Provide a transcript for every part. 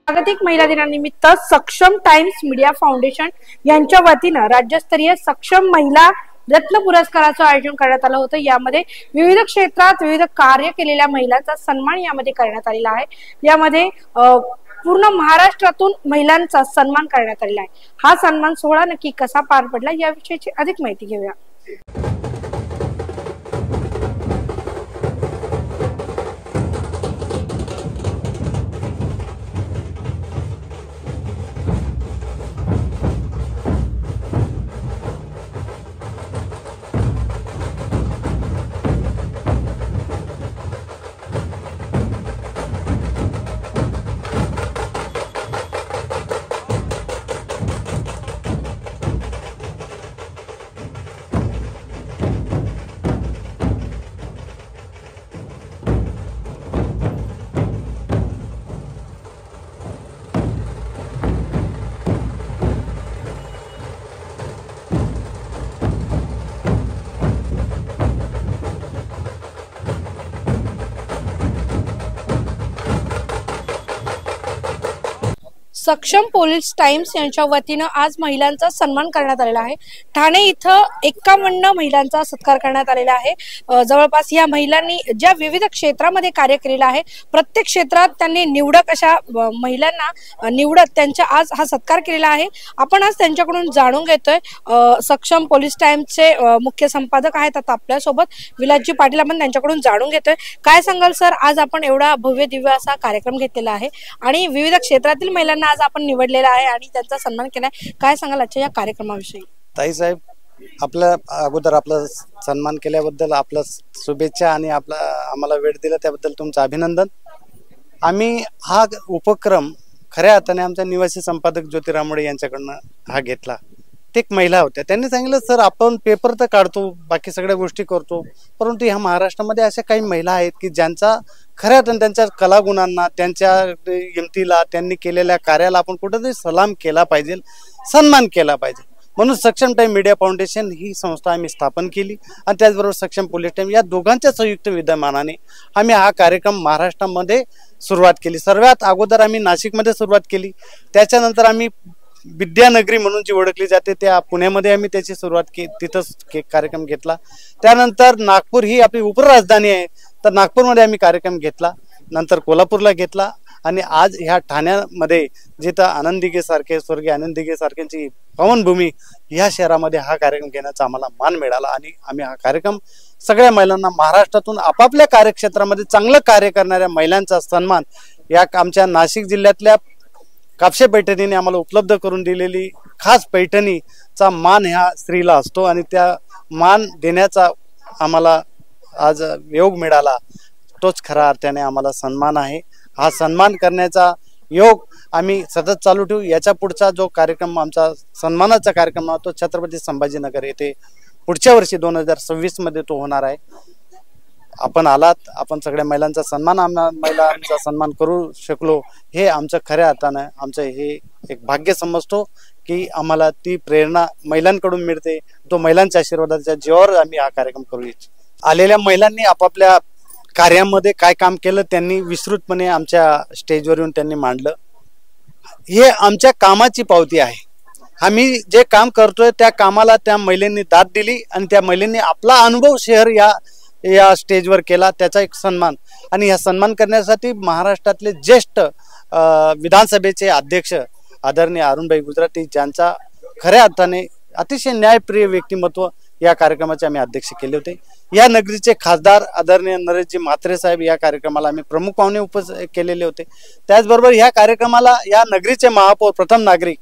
जागतिक महिला दिनानिमित्त सक्षम टाइम्स मीडिया फाउंडेशन यांच्या वतीने राज्यस्तरीय सक्षम महिला रत्न पुरस्काराचं आयोजन करण्यात आलं होतं। यामध्ये विविध क्षेत्रात विविध कार्य केलेल्या महिलांचा सन्मान यामध्ये करण्यात आलेला आहे। यामध्ये पूर्ण महाराष्ट्रातून महिलांचा सन्मान करण्यात आलेला आहे। हा सन्मान सोहळा नक्की कसा पार पडला याविषयीची अधिक माहिती घेऊया। सक्षम पोलीस टाइम्स यांच्या वतीने आज महिलांचा सन्मान करण्यात आलेला आहे। ठाणे इथं 51 महिलांचा सत्कार करण्यात आलेला आहे। जवळपास या महिलांनी ज्या विविध क्षेत्रामध्ये कार्य केलेलं आहे, प्रत्येक क्षेत्रात त्यांनी निवडक अशा महिलांना निवडत त्यांचा आज हा सत्कार केलेला आहे। आपण आज त्यांच्याकडून जाणून घेतोय। सक्षम पोलीस टाइम्सचे मुख्य संपादक आहेत आता आपल्या सोबत विलासजी पाटील। आपण त्यांच्याकडून जाणून घेतोय, काय सांगाल सर, आज आपण एवढा भव्य दिव्य असा कार्यक्रम घेतलेला आहे आणि विविध क्षेत्रातील महिलांना आज आपण निवडलेला आहे आणि त्यांचा सन्मान केलाय। काय सांगाल आजच्या या कार्यक्रमाविषयी? ताई साहेब, आपल्या अगोदर आपला सन्मान केल्याबद्दल आपला शुभेच्छा आणि आम्हाला वेळ दिला त्याबद्दल तुमचं अभिनंदन। आम्ही हा उपक्रम खऱ्या अर्थाने आमच्या निवासी संपादक ज्योती रामोडे यांच्याकडनं हा घेतला। ते एक महिला होत्या, त्यांनी सांगितलं, सर आपण पेपर तर काढतो, बाकी सगळ्या गोष्टी करतो, परंतु ह्या महाराष्ट्रामध्ये अशा काही महिला आहेत की ज्यांचा खऱ्या अर्थाने त्यांच्या कलागुणांना, त्यांच्या हिमतीला, त्यांनी केलेल्या कार्याला आपण कुठेतरी सलाम केला पाहिजे, सन्मान केला पाहिजे। म्हणून सक्षम टाइम मीडिया फाउंडेशन ही संस्था आम्ही स्थापन केली आणि त्याचबरोबर सक्षम पोलीस टाइम या दोघांच्या संयुक्त विद्यमानाने आम्ही हा कार्यक्रम महाराष्ट्रामध्ये सुरुवात केली। सर्वात अगोदर आम्ही नाशिकमध्ये सुरुवात केली, त्याच्यानंतर आम्ही विद्यानगरी म्हणून जी ओळखली जाते त्या पुण्यामध्ये आम्ही त्याची सुरुवात केली, तिथंच कार्यक्रम घेतला। त्यानंतर नागपूर ही आपली उपराजधानी आहे, तर नागपूरमध्ये आम्ही कार्यक्रम घेतला, नंतर कोल्हापूरला घेतला आणि आज ह्या ठाण्यामध्ये जिथं आनंद दिघे सारखे, स्वर्गीय आनंद दिघे सारख्यांची पावनभूमी ह्या शहरामध्ये हा कार्यक्रम घेण्याचा आम्हाला मान मिळाला आणि आम्ही हा कार्यक्रम सगळ्या महिलांना महाराष्ट्रातून आपापल्या कार्यक्षेत्रामध्ये चांगलं कार्य करणाऱ्या महिलांचा सन्मान या आमच्या नाशिक जिल्ह्यातल्या कापसे पैठणीने आम्हाला उपलब्ध करून दिलेली खास पैठणीचा मान ह्या स्त्रीला असतो आणि त्या मान देण्याचा आम्हाला आज योग मिळाला, तोच खऱ्या अर्थाने आम्हाला सन्मान आहे। हा सन्मान करण्याचा योग आम्ही सतत चालू ठेवू। याच्या पुढचा जो कार्यक्रम आमचा सन्मानाचा कार्यक्रम तो छत्रपती संभाजीनगर येथे पुढच्या वर्षी 2026 मध्ये तो होणार आहे। आपण आलात, आपण सगळ्या महिलांचा सन्मान, महिलांचा सन्मान करू शकलो, हे आमचं खऱ्या अर्थानं आमचं हे एक भाग्य समजतो की आम्हाला ती प्रेरणा महिलांकडून मिळते। तो महिलांच्या आशीर्वादाच्या जीवावर आम्ही हा कार्यक्रम करू इच्छितो। आलेल्या महिलांनी आपापल्या कार्यामध्ये काय काम केलं त्यांनी विस्तृतपणे आमच्या स्टेजवर येऊन त्यांनी मांडलं। हे आमच्या कामाची पावती आहे। आम्ही जे काम करतोय त्या कामाला त्या महिलांनी दाद दिली आणि त्या महिलांनी आपला अनुभव शेअर या स्टेजवर केला, त्याचा एक सन्मान। आणि या सन्मान करण्यासाठी महाराष्ट्रातले ज्येष्ठ विधानसभेचे अध्यक्ष आदरणीय अरुणभाई गुजराती, ज्यांचा खऱ्या अर्थाने अतिशय न्यायप्रिय व्यक्तिमत्व या कार्यक्रमाचे आम्ही अध्यक्ष केले होते। या नगरीचे खासदार आदरणीय नरेशजी म्हात्रे साहेब या कार्यक्रमाला आम्ही प्रमुख पाहुणे उपस्थित केलेले होते। त्याचबरोबर या कार्यक्रमाला या नगरीचे महापौर, प्रथम नागरिक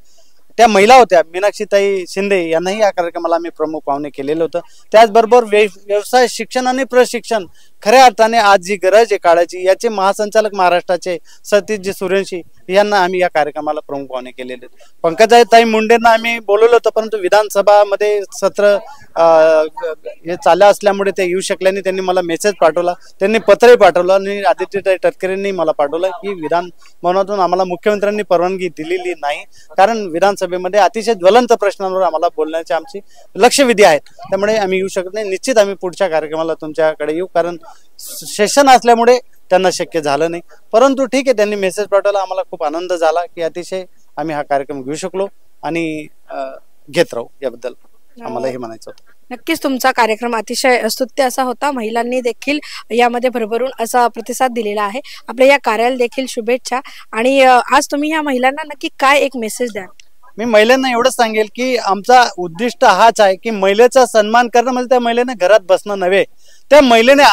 त्या महिला होत्या मीनाक्षीताई शिंदे, यांनाही या कार्यक्रमाला आम्ही प्रमुख पाहुणे केलेलं होतं। त्याचबरोबर व्यवसाय शिक्षण आणि प्रशिक्षण खऱ्या अर्थाने आज जी गरज आहे काळाची, याचे महासंचालक महाराष्ट्राचे सतीशजी सुरेंशी यांना आम्ही या कार्यक्रमाला प्रमुख पाहुणे केलेले आहेत। पंकजाताई मुंडेंना आम्ही बोलवलं होतं, परंतु विधानसभामध्ये सत्र हे चाललं असल्यामुळे ते येऊ शकले नाही। त्यांनी मला मेसेज पाठवला, त्यांनी पत्रही पाठवलं आणि आदित्यताई तटकरेंनी मला पाठवलं की विधान भवनातून आम्हाला मुख्यमंत्र्यांनी परवानगी दिलेली नाही, कारण विधानसभेमध्ये अतिशय ज्वलंत प्रश्नांवर आम्हाला बोलण्याची आमची लक्षवेधी आहे, त्यामुळे आम्ही येऊ शकत नाही। निश्चित आम्ही पुढच्या कार्यक्रमाला तुमच्याकडे येऊ, कारण सेशन असल्यामुळे त्यांना शक्य झालं नाही, परंतु ठीक आहे, त्यांनी मेसेज पाठवला, आम्हाला खूप आनंद झाला की अतिशय आम्ही हा कार्यक्रम घेऊ शकलो आणि घेत राहू, याबद्दल आम्हाला हे म्हणायचं होतं. नक्कीच तुमचा कार्यक्रम अतिशय स्तुत्य असा होता. महिलांनी देखील यामध्ये भरभरून असा प्रतिसाद दिलेला आहे. आपल्या या कार्याला देखील शुभेच्छा. आणि आज तुम्ही या महिलांना नक्की काय एक मेसेज द्याल? मी महिलांना एवढंच सांगेल की आमचा उद्दिष्ट हाच आहे की महिलेचा सन्मान करणं म्हणजे त्या महिलेने घरात बसणं नव्हे, त्या महिलेने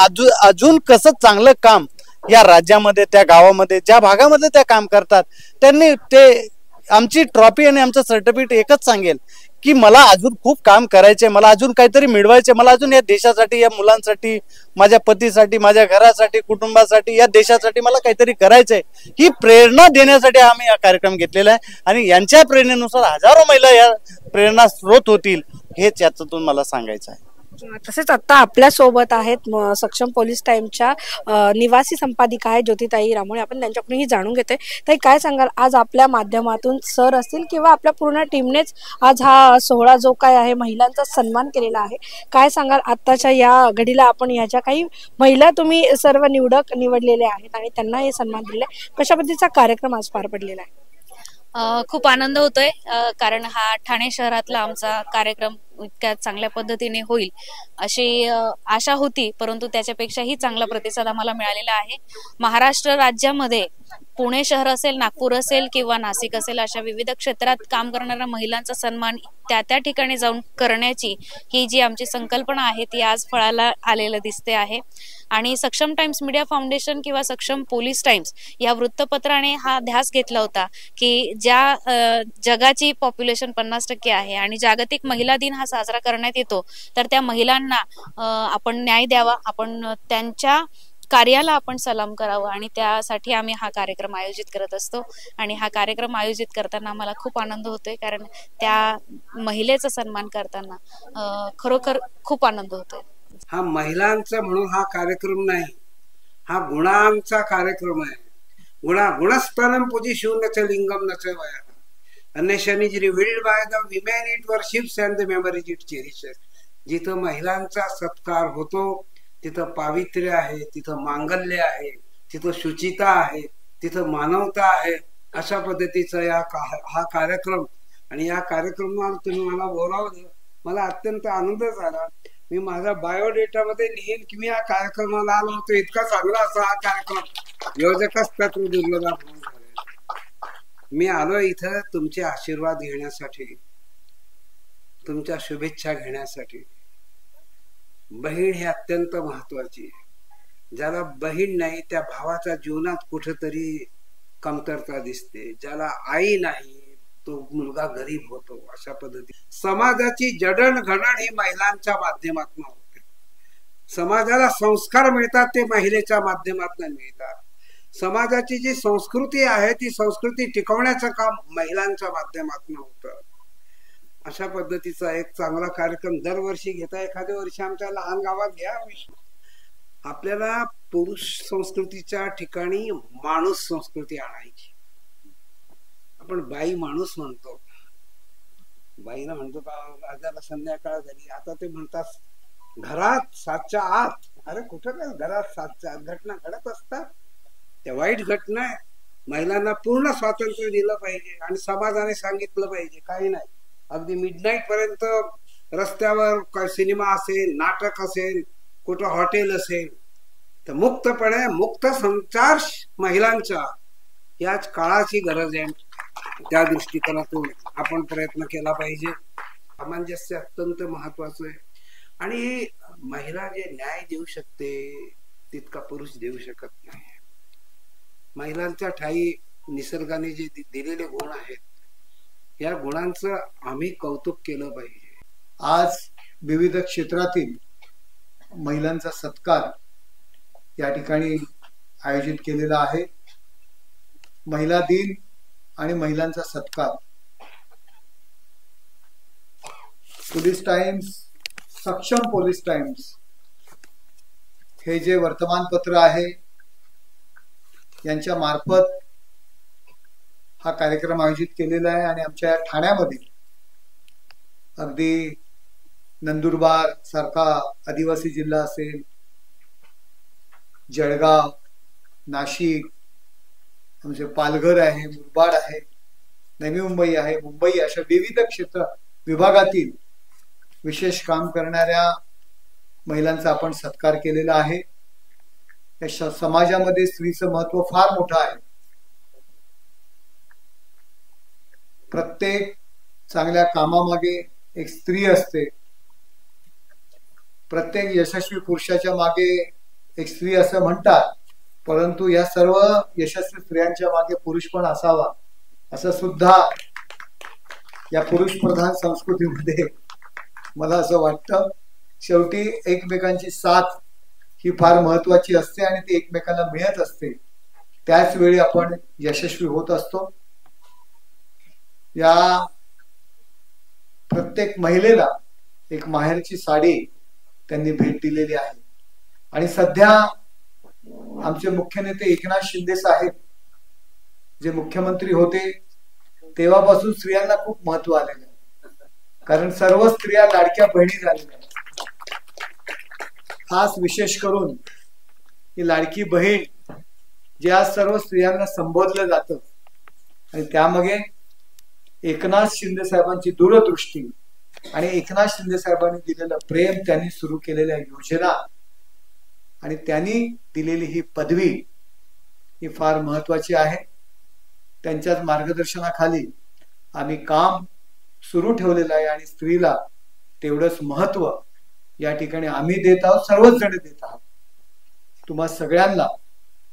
अजून कसं चांगलं काम या राज्यामध्ये, त्या गावामध्ये, ज्या भागामध्ये त्या काम करतात, त्यांनी ते आमची ट्रॉफी आणि आमचं सर्टिफिकेट एकच सांगेल की मला अजून खूप काम करायचे, मला अजून काहीतरी मिळवायचे, मला अजून या देशासाठी, या मुलांसाठी, माझ्या पतीसाठी, माझ्या घरासाठी, कुटुंबासाठी, या देशासाठी मला काहीतरी करायचंय, ही प्रेरणा देण्यासाठी आम्ही हा कार्यक्रम घेतलेला आहे. आणि यांच्या प्रेरणेनुसार हजारो महिला या प्रेरणा स्रोत होतील, हेच याच्यातून मला सांगायचं आहे. तसेच आता आपल्या सोबत आहेत सक्षम पोलीस टाइमच्या निवासी संपादिका आहे ज्योतिताई रामोळे. आपण त्यांच्याकडूनही जाणून घेतोय. ताई, काय सांगाल, आज आपल्या माध्यमातून सर असतील किंवा आपल्या पूर्ण टीमनेच आज हा सोहळा जो काय आहे महिलांचा सन्मान केलेला आहे, काय सांगाल आत्ताच्या या घडीला? आपण याच्या काही महिला तुम्ही सर्व निवडलेले आहेत आणि त्यांना हे सन्मान दिले, कशा पद्धतीचा कार्यक्रम आज पार पडलेला आहे? खूप आनंद होतोय, कारण हा ठाणे शहरातला आमचा कार्यक्रम इतक्या चांगल्या पद्धतीने होईल अशी आशा होती, परंतु त्याच्यापेक्षाही चांगला प्रतिसाद आम्हाला मिळालेला आहे. महाराष्ट्र राज्यामध्ये पुणे शहर असेल, नागपूर असेल किंवा नाशिक असेल, अशा विविध क्षेत्रात काम करणाऱ्या महिलांचा सन्मान त्या ठिकाणी जाऊन करण्याची ही जी आमची संकल्पना आहे ती आज फळाला आलेलं दिसते आहे. आणि सक्षम टाइम्स मीडिया फाउंडेशन किंवा सक्षम पोलीस टाइम्स या वृत्तपत्राने हा ध्यास घेतला होता की ज्या जगाची पॉप्युलेशन 50% आहे आणि जागतिक महिला दिन हा साजरा करण्यात येतो, तर त्या महिलांना आपण न्याय द्यावा, आपण त्यांच्या कार्याला आपण सलाम करावं, आणि त्यासाठी आम्ही हा कार्यक्रम आयोजित करत असतो. आणि हा कार्यक्रम आयोजित करताना आम्हाला खूप आनंद होतोय, कारण त्या महिलेचा सन्मान करताना खरोखर खूप आनंद होतोय. हा महिलांचा म्हणून हा कार्यक्रम नाही, हा गुणांचा कार्यक्रम आहे. गुणस्थानम पूजिशून च लिंगम न च वया a nation is revealed by the women it worships and the memories it cherishes. जिथं महिलांचा सत्कार होतो तिथं पावित्र्य आहे, तिथं मांगल्य आहे, तिथं शुचिता आहे, तिथं मानवता आहे. अशा पद्धतीचा हा कार्यक्रम, आणि या कार्यक्रमाला तुम्ही मला बोलावलं, मला अत्यंत आनंद झाला. मी माझ्या बायोडेटामध्ये लिहीन की मी या कार्यक्रमाला आलो होतो, इतका चांगला असा हा कार्यक्रम योजकच तत्व दुर्लभ. मी आलो इथं तुमचे आशीर्वाद घेण्यासाठी, तुमच्या शुभेच्छा घेण्यासाठी. बहीण ही अत्यंत महत्वाची आहे. ज्याला बहीण नाही त्या भावाच्या जीवनात कुठेतरी कमतरता दिसते. ज्याला आई नाही तो मुलगा गरीब होतो. अशा पद्धती समाजाची जडणघडण ही महिलांच्या माध्यमातून होते. समाजाला संस्कार मिळतात ते महिलेच्या माध्यमातून मिळतात. समाजाची जी संस्कृती आहे ती संस्कृती टिकवण्याचं काम महिलांच्या माध्यमातून होतं. अशा पद्धतीचा एक चांगला कार्यक्रम दरवर्षी घेता. एखाद्या वर्षी आमच्या लहान गावात घ्या. आपल्याला पुरुष संस्कृतीच्या ठिकाणी माणूस संस्कृती आणायची. आपण बाई माणूस म्हणतो, बाईला म्हणतो का संध्याकाळ झाली, आता ते म्हणतात घरात 7च्या आत. अरे कुठं काय घरात 7च्या आत? घटना घडत असतात, त्या वाईट घटना आहे. महिलांना पूर्ण स्वातंत्र्य दिलं पाहिजे आणि समाजाने सांगितलं पाहिजे काही नाही. अगदी मिडनाईट पर्यंत रस्त्यावर सिनेमा असेल, नाटक असेल, कुठं हॉटेल असेल, तर मुक्तपणे मुक्त संचार महिलांचा याच काळाची गरज आहे. त्या दृष्टिकोनातून आपण प्रयत्न केला पाहिजे. सामंजस्य अत्यंत महत्वाचं आहे. आणि महिला जे न्याय देऊ शकते तितका पुरुष देऊ शकत नाही. महिलांच्या ठाई निसर्गाने जे दिलेले गुण आहेत, या गुणांचं आम्ही कौतुक केलं पाहिजे. आज विविध क्षेत्रातील महिलांचा सत्कार या ठिकाणी आयोजित केलेला आहे. महिला दिन आणि महिलांचा सत्कार. पोलीस टाइम्स, सक्षम पोलीस टाइम्स हे जे वर्तमानपत्र आहे यांच्या मार्फत हा कार्यक्रम आयोजित केलेला आहे. आणि आमच्या ठाण्यामध्ये अगदी नंदुरबार सारखा आदिवासी जिल्हा असेल, जळगाव, नाशिक, आमचे पालघर आहे, मुरबाड आहे, नवी मुंबई आहे, मुंबई, अशा विविध क्षेत्र विभागातील विशेष काम करणाऱ्या महिलांचा आपण सत्कार केलेला आहे. या समाजामध्ये स्त्रीचं महत्व फार मोठं आहे. प्रत्येक चांगल्या कामामागे एक स्त्री असते. प्रत्येक यशस्वी पुरुषाच्या मागे एक स्त्री असं म्हणतात, परंतु या सर्व यशस्वी स्त्रियांच्या मागे पुरुष पण असावा असं सुद्धा या पुरुष प्रधान संस्कृतीमध्ये मला असं वाटतं. शेवटी एकमेकांची साथ ही फार महत्वाची असते आणि ती एकमेकांना मिळत असते. त्याच वेळी आपण यशस्वी होत असतो. या प्रत्येक महिलेला एक माहेरची साडी त्यांनी भेट दिलेली आहे. आणि सध्या आमचे मुख्य नेते एकनाथ शिंदे साहेब जे मुख्यमंत्री होते तेव्हापासून स्त्रियांना खूप महत्व आलेलं आहे. कारण सर्व स्त्रिया लाडक्या बहिणी झालेल्या आहेत. खास विशेष करून ही लाडकी बहीण जे आज सर्व स्त्रियांना संबोधलं जातं आणि त्यामागे एकनाथ शिंदे साहेबांची दूरदृष्टी आणि एकनाथ शिंदे साहेबांनी दिलेलं प्रेम, त्यांनी सुरू केलेल्या योजना आणि त्यांनी दिलेली ही पदवी ही फार महत्वाची आहे. त्यांच्याच मार्गदर्शनाखाली आम्ही काम सुरू ठेवलेलं आहे आणि स्त्रीला तेवढंच महत्व या ठिकाणी आम्ही देत आहोत, सर्वच जण देत आहोत. तुम्हा सगळ्यांना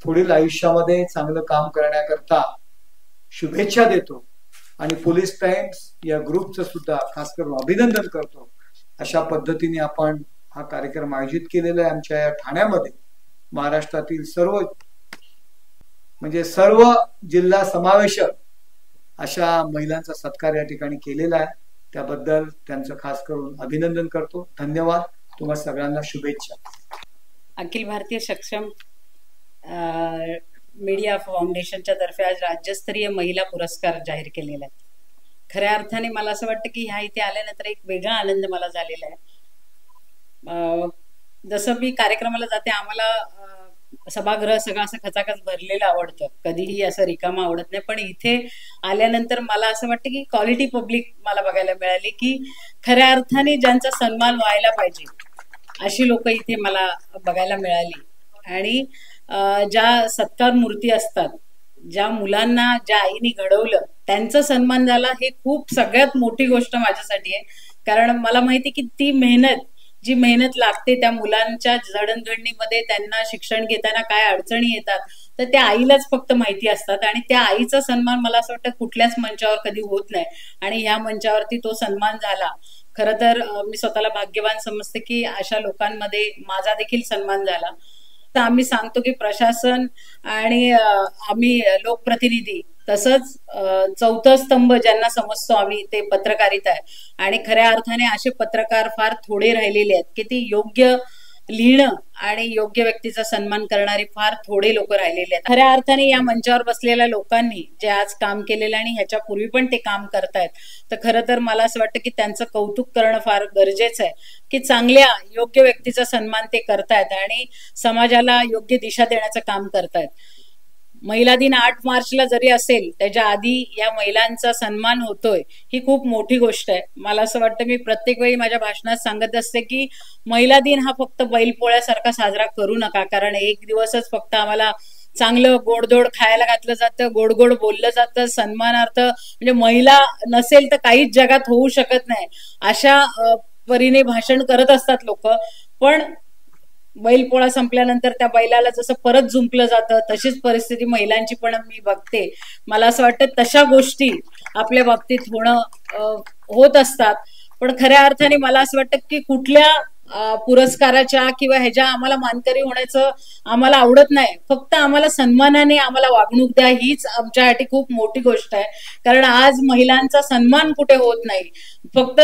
पुढील आयुष्यामध्ये चांगलं काम करण्याकरता शुभेच्छा देतो आणि पोलीस टाइम्स या ग्रुपचं सुद्धा खास करून अभिनंदन करतो. अशा पद्धतीने आपण हा कार्यक्रम आयोजित केलेला आहे. आमच्या या ठाण्यामध्ये महाराष्ट्रातील सर्व म्हणजे सर्व जिल्हा समावेशक अशा महिलांचा सत्कार या ठिकाणी केलेला आहे. त्याबद्दल त्यांचं खास करून अभिनंदन करतो. धन्यवाद. तुम्हा सगळ्यांना शुभेच्छा. अखिल भारतीय सक्षम मीडिया फाउंडेशनच्या तर्फे आज राज्यस्तरीय महिला पुरस्कार जाहीर केलेला आहे. खऱ्या अर्थाने मला असं वाटतं की ह्या इथे आल्यानंतर एक वेगळा आनंद मला झालेला आहे. जसं मी कार्यक्रमाला जाते, आम्हाला सभागृह सगळं असं खचाखच भरलेलं आवडतं, कधीही असं रिकामं आवडत नाही. पण इथे आल्यानंतर मला असं वाटतं की क्वालिटी पब्लिक मला बघायला मिळाली, की खऱ्या अर्थाने ज्यांचा सन्मान व्हायला पाहिजे अशी लोक इथे मला बघायला मिळाली. आणि ज्या सत्कार मूर्ती असतात, ज्या मुलांना ज्या आईने घडवलं त्यांचा सन्मान झाला, हे खूप सगळ्यात मोठी गोष्ट माझ्यासाठी आहे. कारण मला माहिती की ती जी मेहनत लागते त्या मुलांच्या जडणघडणीमध्ये, त्यांना शिक्षण घेताना काय अडचणी येतात तर त्या आईलाच फक्त माहिती असतात. आणि त्या आईचा सन्मान मला असं वाटतं कुठल्याच मंचावर कधी होत नाही आणि ह्या मंचावरती तो सन्मान झाला. खरं तर मी स्वतःला भाग्यवान समजते की अशा लोकांमध्ये माझा देखील सन्मान झाला. तर आम्ही सांगतो की प्रशासन आणि आम्ही लोकप्रतिनिधी तसंच चौथा स्तंभ ज्यांना समजतो आम्ही, ते पत्रकारिता आहे. आणि खऱ्या अर्थाने असे पत्रकार फार थोडे राहिलेले आहेत की ते योग्य लिहिणं आणि योग्य व्यक्तीचा सन्मान करणारे फार थोडे लोक राहिलेले आहेत. खऱ्या अर्थाने या मंचावर बसलेल्या लोकांनी जे आज काम केलेलं आणि ह्याच्या पूर्वी पण ते काम करतायत, तर खरं तर मला असं वाटतं की त्यांचं कौतुक करणं फार गरजेचं आहे की चांगल्या योग्य व्यक्तीचा सन्मान ते करतायत आणि समाजाला योग्य दिशा देण्याचं काम करतायत. महिला दिन 8 मार्चला जरी असेल, त्याच्या आधी या महिलांचा सन्मान होतोय, ही खूप मोठी गोष्ट आहे. मला असं वाटतं, मी प्रत्येक वेळी माझ्या भाषणात सांगत असते की महिला दिन हा फक्त बैलपोळ्यासारखा साजरा करू नका. कारण एक दिवसच फक्त आम्हाला चांगलं गोडधोड खायला घातलं जातं, गोड गोड बोललं जातं सन्मानार्थ. म्हणजे महिला नसेल तर काहीच जगात होऊ शकत नाही अशा परीने भाषण करत असतात लोक. पण बैलपोळा संपल्यानंतर त्या बैलाला जसं परत जुंपलं जातं तशीच परिस्थिती महिलांची पण मी बघते. मला असं वाटतं तशा गोष्टी आपल्या बाबतीत होत असतात. पण खऱ्या अर्थाने मला असं वाटतं की कुठल्या पुरस्काराच्या किंवा ह्याच्या आम्हाला मानकरी होण्याचं आम्हाला आवडत नाही. फक्त आम्हाला सन्मानाने आम्हाला वागणूक द्या, हीच आमच्यासाठी खूप मोठी गोष्ट आहे. कारण आज महिलांचा सन्मान कुठे होत नाही. फक्त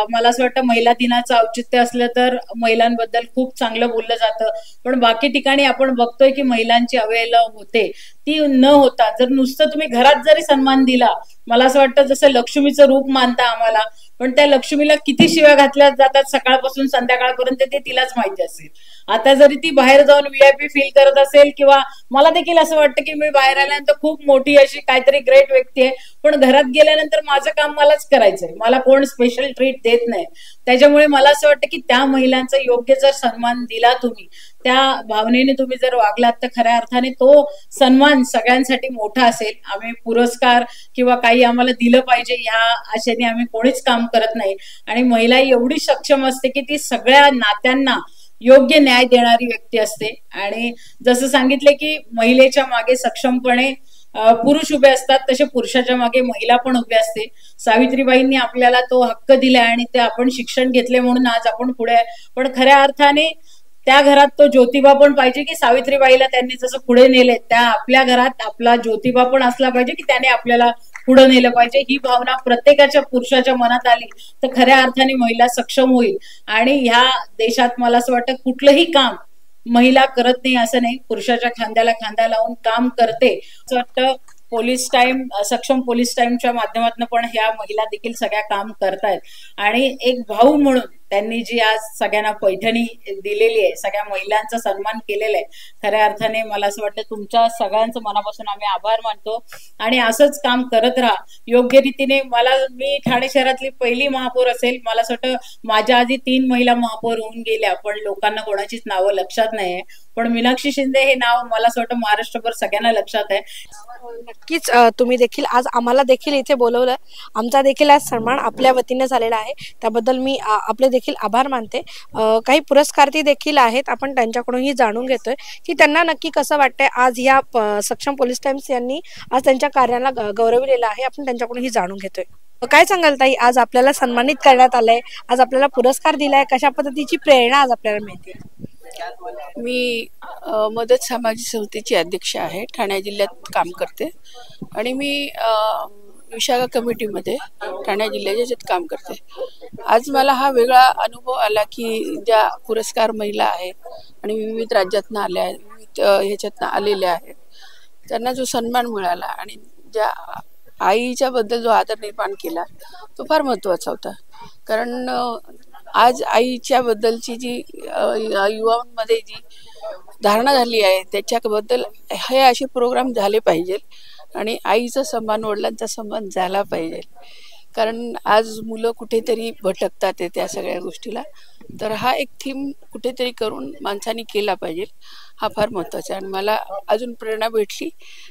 मला असं वाटतं महिला दिनाचं औचित्य असलं तर महिलांबद्दल खूप चांगलं बोललं जातं, पण बाकी ठिकाणी आपण बघतोय की महिलांची अवहेलना होते. ती न होता जर नुसतं तुम्ही घरात जरी सन्मान दिला, मला असं वाटतं जसं लक्ष्मीचं रूप मानता आम्हाला, पण त्या लक्ष्मीला किती शिव्या घातल्या जातात सकाळपासून संध्याकाळपर्यंत ते तिलाच माहिती असेल. आता जरी ती बाहेर जाऊन VIP फील करत असेल किंवा मला देखील असं वाटतं की मी बाहेर आल्यानंतर खूप मोठी अशी काहीतरी ग्रेट व्यक्ती आहे, पण घरात गेल्यानंतर माझं काम मलाच करायचंय, मला कोण स्पेशल ट्रीट देत नाही. त्याच्यामुळे मला असं वाटतं की त्या महिलांचा योग्य जर सन्मान दिला तुम्ही, त्या भावनेने तुम्ही जर वागलात, तर खऱ्या अर्थाने तो सन्मान सगळ्यांसाठी मोठा असेल. आम्ही पुरस्कार किंवा काही आम्हाला दिलं पाहिजे ह्या आशेने आम्ही कोणीच काम करत नाही. आणि महिला एवढी सक्षम असते की ती सगळ्या नात्यांना योग्य न्याय देणारी व्यक्ती असते. आणि जसं सांगितले की महिलेच्या मागे सक्षमपणे पुरुष उभे असतात, तसे पुरुषाच्या मागे महिला पण उभे असते. सावित्रीबाईंनी आपल्याला तो हक्क दिलाय आणि ते आपण शिक्षण घेतले म्हणून आज आपण पुढे आहे. पण खऱ्या अर्थाने त्या घरात तो ज्योतिबा पण पाहिजे की सावित्रीबाईला त्यांनी जसं पुढे नेले, त्या आपल्या घरात आपला ज्योतिबा पण असला पाहिजे की त्याने आपल्याला पुढे नेलं पाहिजे. ही भावना प्रत्येकाच्या पुरुषाच्या मनात आली तर खऱ्या अर्थाने महिला सक्षम होईल. आणि ह्या देशात मला असं वाटतं कुठलंही काम महिला करत नाही असं नाही, पुरुषाच्या खांद्याला खांदा लावून काम करते. असं वाटतं पोलीस टाइम, सक्षम पोलीस टाइमच्या माध्यमातून पण ह्या महिला देखील सगळ्या काम करतायत. आणि एक भाऊ म्हणून त्यांनी जी आज सगळ्यांना पैठणी दिलेली आहे, सगळ्या महिलांचा सन्मान केलेला आहे, खऱ्या अर्थाने मला असं वाटतं तुमच्या सगळ्यांचं मनापासून आम्ही आभार मानतो. आणि असंच काम करत राहा योग्य रीतीने. मी ठाणे शहरातली पहिली महापौर असेल, मला असं वाटतं माझ्या आधी 3 महिला महापौर होऊन गेल्या, पण लोकांना कोणाचीच नावं लक्षात नाहीये. पण मीनाक्षी शिंदे हे नाव मला असं वाटतं महाराष्ट्रभर सगळ्यांना लक्षात आहे. नक्कीच तुम्ही देखील आज आम्हाला देखील इथे बोलवलं, आमचा देखील आज सन्मान आपल्या वतीने झालेला आहे, त्याबद्दल मी आपले देखील आभार मानते. काही पुरस्कार्थी देखील आहेत, आपण त्यांच्याकडूनही जाणून घेतोय की त्यांना नक्की कसं वाटतंय आज या सक्षम पोलीस टाइम्स यांनी आज त्यांच्या कार्याला गौरविलेलं आहे. आपण त्यांच्याकडूनही जाणून घेतोय. काय सांगाल ताई, आज आपल्याला सन्मानित करण्यात आलंय, आज आपल्याला पुरस्कार दिलाय, कशा पद्धतीची प्रेरणा आज आपल्याला मिळते? मी मदत सामाजिक संस्थेची अध्यक्ष आहे, ठाणे जिल्ह्यात काम करते. आणि मी विशाखा कमिटीमध्ये ठाणे जिल्ह्याच्या याच्यात काम करते. आज मला हा वेगळा अनुभव आला की ज्या पुरस्कार महिला आहेत आणि विविध राज्यातनं आल्या आहेत, विविध ह्याच्यातनं आलेल्या आहेत, त्यांना जो सन्मान मिळाला आणि ज्या आईच्या बद्दल जो आदर निर्माण केला तो फार महत्त्वाचा होता. कारण आज आईच्या बद्दलची जी युवांमध्ये जी धारणा झाली आहे त्याच्याबद्दल हे असे प्रोग्राम झाले पाहिजे आणि आईचा सन्मान, वडिलांचा सन्मान झाला पाहिजे. कारण आज मुलं कुठेतरी भटकतात त्या सगळ्या गोष्टीला, तर हा एक थीम कुठेतरी करून माणसांनी केला पाहिजे, हा फार महत्त्वाचा आहे. आणि मला अजून प्रेरणा भेटली.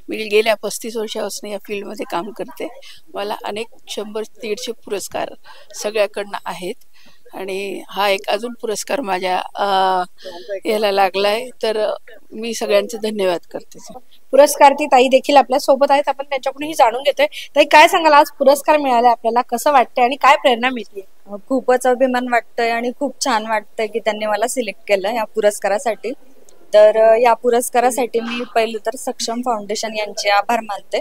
मी गेल्या 35 वर्षापासून या फील्डमध्ये काम करते. मला अनेक 100-150 पुरस्कार सगळ्याकडनं आहेत आणि हा एक अजून पुरस्कार माझ्या याला लागलाय, तर मी सगळ्यांचे धन्यवाद करते. पुरस्कार्थी ताई देखील आपल्या सोबत आहेत, आपण त्यांच्याकडूनही जाणून घेतोय. ताई, काय सांगाल, आज पुरस्कार मिळाला आपल्याला, कसं वाटतंय आणि काय प्रेरणा मिळते? खूपच अभिमान वाटतोय आणि खूप छान वाटतंय की त्यांनी मला सिलेक्ट केलं या पुरस्कारासाठी. तर या पुरस्कारासाठी मी पहिलं तर सक्षम फाउंडेशन यांचे आभार मानते,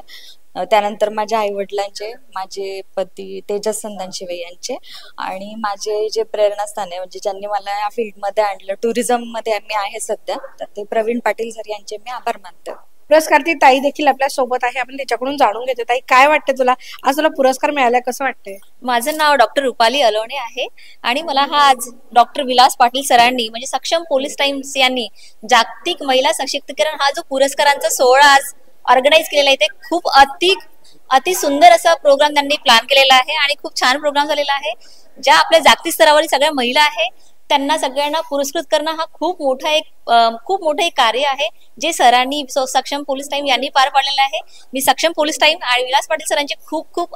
त्यानंतर माझ्या आई वडिलांचे, माझे पती तेजस संधान शिवे यांचे, आणि माझे जे प्रेरणास्थान आहे म्हणजे ज्यांनी मला या फील्डमध्ये आणलं, टुरिझम मध्ये मी आहे सध्या, तर ते प्रवीण पाटील सर यांचे मी आभार मानते. पुरस्कार्थी ताई देखील आपल्या सोबत आहे, आपण त्याच्याकडून जाणून घेतो. ताई, काय वाटतं तुला, आज तुला पुरस्कार मिळाला, कसं वाटतंय? माझं नाव डॉक्टर रुपाली अलोणे आहे आणि मला हा आज डॉक्टर विलास पाटील सरांनी म्हणजे सक्षम पोलीस टाइम्स यांनी जागतिक महिला सशक्तीकरण हा जो पुरस्कारांचा सोहळा आज ऑर्गनाईज केलेला आहे, ते खूप अति सुंदर असा प्रोग्राम त्यांनी प्लॅन केलेला आहे आणि खूप छान प्रोग्राम झालेला आहे. ज्या आपल्या जागतिक स्तरावरील सगळ्या महिला आहे त्यांना सगळ्यांना पुरस्कृत करणं हा खूप मोठं एक कार्य आहे जे सरांनी सक्षम पोलीस टाइम यांनी पार पाडलेलं आहे. मी सक्षम पोलीस टाइम आणि विलास पाटील सरांचे खूप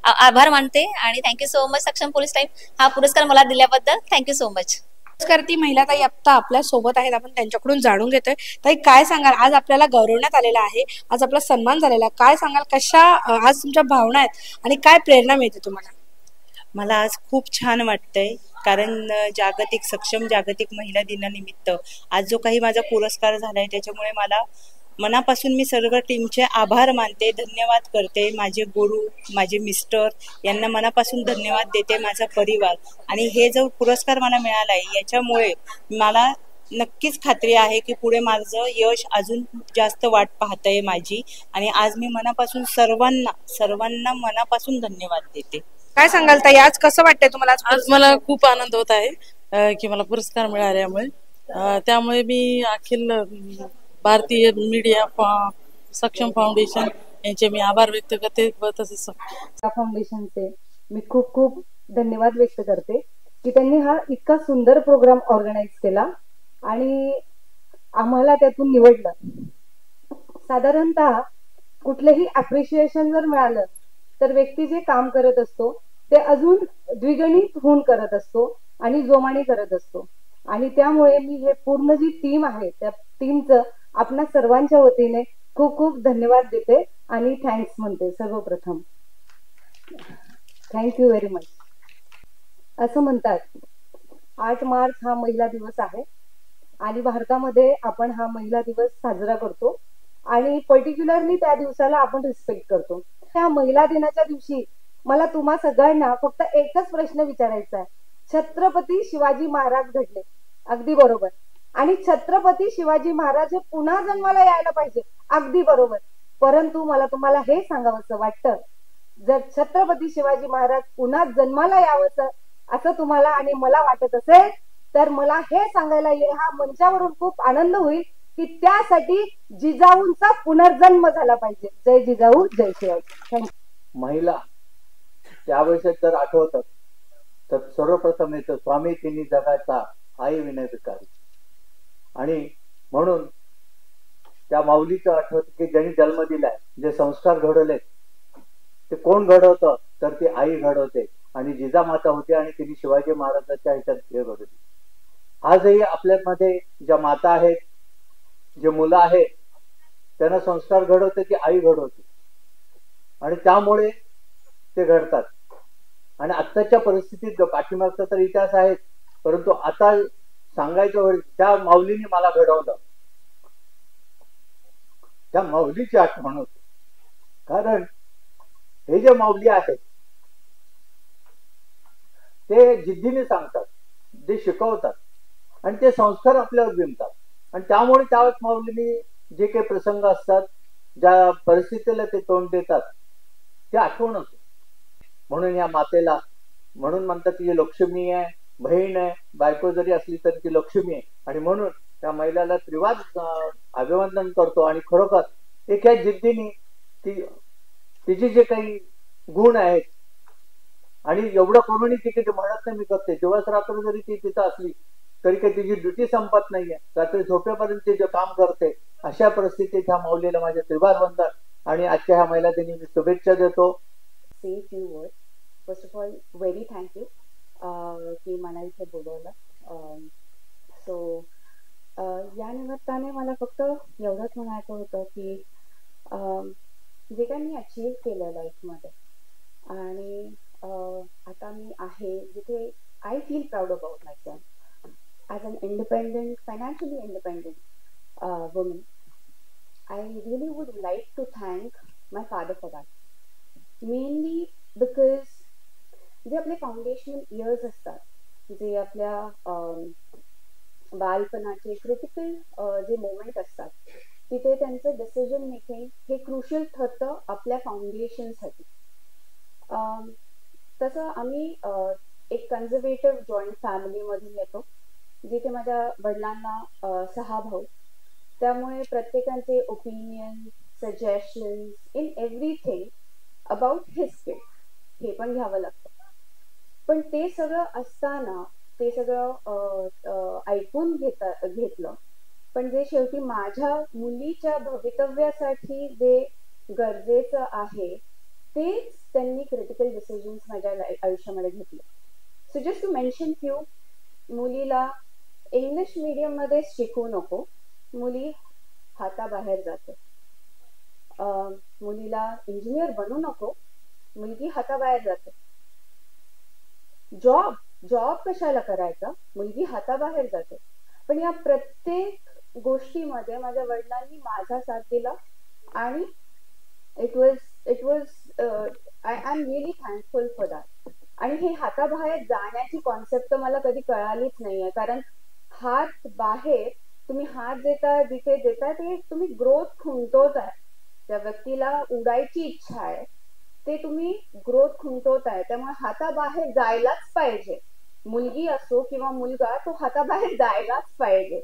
आभार मानते आणि थँक्यू सो मच सक्षम पोलीस टाइम हा पुरस्कार मला दिल्याबद्दल. Thank you so much. पुरस्कार्थी महिला ताई आता आपल्या सोबत आहेत, आपण त्यांच्याकडून जाणून घेतोय. ताई, काय सांगाल, आज आपल्याला गौरवण्यात आलेला आहे, आज आपला सन्मान झालेला, काय सांगाल, कशा आज तुमच्या भावना आहेत आणि काय प्रेरणा मिळते तुम्हाला? मला आज खूप छान वाटतंय, कारण सक्षम जागतिक महिला दिनानिमित्त आज जो काही माझा पुरस्कार झालाय त्याच्यामुळे मला मनापासून मी सर्व टीमचे आभार मानते, धन्यवाद करते. माझे गुरु, माझे मिस्टर यांना मनापासून धन्यवाद देते, माझा परिवार. आणि हे जो पुरस्कार मला मिळाला आहे याच्यामुळे मला नक्कीच खात्री आहे की पुढे माझं यश अजून जास्त वाट पाहतंय माझी. आणि आज मी मनापासून सर्वांना मनापासून धन्यवाद देते. काय सांगाल ताई, आज कसं वाटतंय तुम्हाला? आज मला खूप आनंद होत आहे की मला पुरस्कार मिळाल्यामुळे. त्यामुळे मी अखिल भारतीय मीडिया सक्षम फाउंडेशन यांचे मी आभार व्यक्त करते व तसेच फाउंडेशनचे मी खूप खूप धन्यवाद व्यक्त करते की त्यांनी हा इतका सुंदर प्रोग्राम ऑर्गनाईज केला आणि आम्हाला त्यातून निवडलं. साधारणतः कुठलेही अप्रिशिएशन जर मिळालं तर व्यक्ती जे काम करत असतो ते अजून द्विगुणित होऊन करत असतो आणि जोमाने करत असतो. आणि त्यामुळे मी हे पूर्ण जी टीम आहे त्या टीमचं आपणा सर्वांच्या वतीने खूप खूप धन्यवाद देते आणि थँक्स म्हणते. सर्वप्रथम थँक्यू व्हेरी मच. असं म्हणतात 8 मार्च हा महिला दिवस आहे आणि भारतामध्ये आपण हा महिला दिवस साजरा करतो आणि पर्टिक्युलरली त्या दिवसाला आपण रिस्पेक्ट करतो. त्या महिला दिनाच्या दिवशी मला तुम्हा सगळ्यांना फक्त एकच प्रश्न विचारायचा आहे. छत्रपती शिवाजी महाराज घडले, अगदी बरोबर. आणि छत्रपती शिवाजी महाराज हे पुन्हा जन्माला यायला पाहिजे, अगदी बरोबर. परंतु मला तुम्हाला हे सांगावंसं वाटतं, जर छत्रपती शिवाजी महाराज पुन्हा जन्माला यावं असं तुम्हाला आणि मला वाटत असेल तर मला हे सांगायला हा मंचावरून खूप आनंद होईल की त्यासाठी जिजाऊंचा पुनर्जन्म झाला पाहिजे. जय जिजाऊ, जय शिवाजी. थँक्यू. महिला त्यावेळेस जर आठवतात तर सर्वप्रथम येतं स्वामी तिन्ही जगाचा आई विनय भिकारी. आणि म्हणून त्या माऊलीचं आठवत की ज्यांनी जन्म दिलाय, जे संस्कार घडवले ते कोण घडवतं तर ती आई घडवते आणि जिजामाता होती आणि तिने शिवाजी महाराजांच्या ह्याच्यात हे घडवली. आजही आपल्यामध्ये ज्या माता आहेत, जे मुलं आहेत, त्यांना संस्कार घडवते ती आई घडवते आणि त्यामुळे ते घडतात. आणि आत्ताच्या परिस्थितीत पाठीमागचा तर इतिहास आहे, परंतु आता सांगायचं वेळ त्या माऊलीने मला घडवलं, त्या माऊलीची आठवण होते. कारण हे जे माऊली आहेत ते जिद्दीने सांगतात, जे शिकवतात आणि ते संस्कार आपल्यावर बिंबतात. आणि त्यामुळे त्यावेळेस माऊलीने जे काही प्रसंग असतात, ज्या परिस्थितीला ते तोंड देतात, ते आठवण होते. म्हणून या मातेला म्हणून म्हणतात की लक्ष्मी आहे, बहीण आहे, बायको जरी असली तरी ती लक्ष्मी आहे. आणि म्हणून त्या महिलाला त्रिवाद अभिवंदन करतो. आणि खरोखर एक ह्या जिद्दीने तिचे जे काही गुण आहेत आणि एवढं करूनही ती किती म्हणत नाही मी करते, दिवस रात्र जरी ती तिथं असली तरी काही तिची ड्युटी संपत नाहीये, रात्री झोपेपर्यंत ती जे काम करते. अशा परिस्थितीत ह्या माऊलीला माझे त्रिवार वंदन आणि आजच्या ह्या महिला दिनी मी शुभेच्छा देतो. say few words. First of all, very thank you की मला इथे बोलवलं. सो या निमित्ताने मला फक्त एवढंच म्हणायचं होतं की जे काही मी अचीव केलं लाईफमध्ये आणि आता मी आहे जिथे I feel proud about my self as an independent, financially independent woman. I really would like to thank my father for that. Mainly because जे आपले फाउंडेशनल इयर्स असतात, जे आपल्या बालपणाचे क्रिटिकल जे मोमेंट असतात, तिथे त्यांचं डिसिजन मेकिंग हे क्रुशियल ठरतं आपल्या फाउंडेशनसाठी. तसं आम्ही एक कन्झर्वेटिव्ह जॉईंट फॅमिलीमधून येतो, जिथे माझ्या वडिलांना 6 भाऊ. त्यामुळे प्रत्येकाचे opinion, suggestions in everything about his kid हे पण घ्यावं लागतं. पण ते सगळं असताना ते सगळं ऐकून घेतलं. पण जे शेवटी माझ्या मुलीच्या भवितव्यासाठी जे गरजेचं आहे तेच त्यांनी क्रिटिकल डिसिजन्स माझ्या आयुष्यामध्ये घेतले. So just to mention few, मुलीला इंग्लिश मीडियम मध्ये शिकवू नको, मुली हाताबाहेर जाते. मुलीला इंजिनियर बनू नको, मुलगी हाताबाहेर जाते. जॉब कशाला करायचा, मुलगी हाताबाहेर जाते. पण या प्रत्येक गोष्टीमध्ये माझ्या वडिलांनी माझा साथ दिला आणि it was I am really thankful for that. आणि हे हाताबाहेर जाण्याची कॉन्सेप्ट मला कधी कळालीच नाहीये, कारण हात बाहेर तुम्ही हात देता, जिथे देता ते तुम्ही ग्रोथ खुंटवताय. त्या व्यक्तीला उडायची इच्छा आहे, ते तुम्ही ग्रोथ खुंटवताय. त्यामुळे हाताबाहेर जायलाच पाहिजे. मुलगी असो किंवा मुलगा तो हाताबाहेर जायलाच पाहिजे.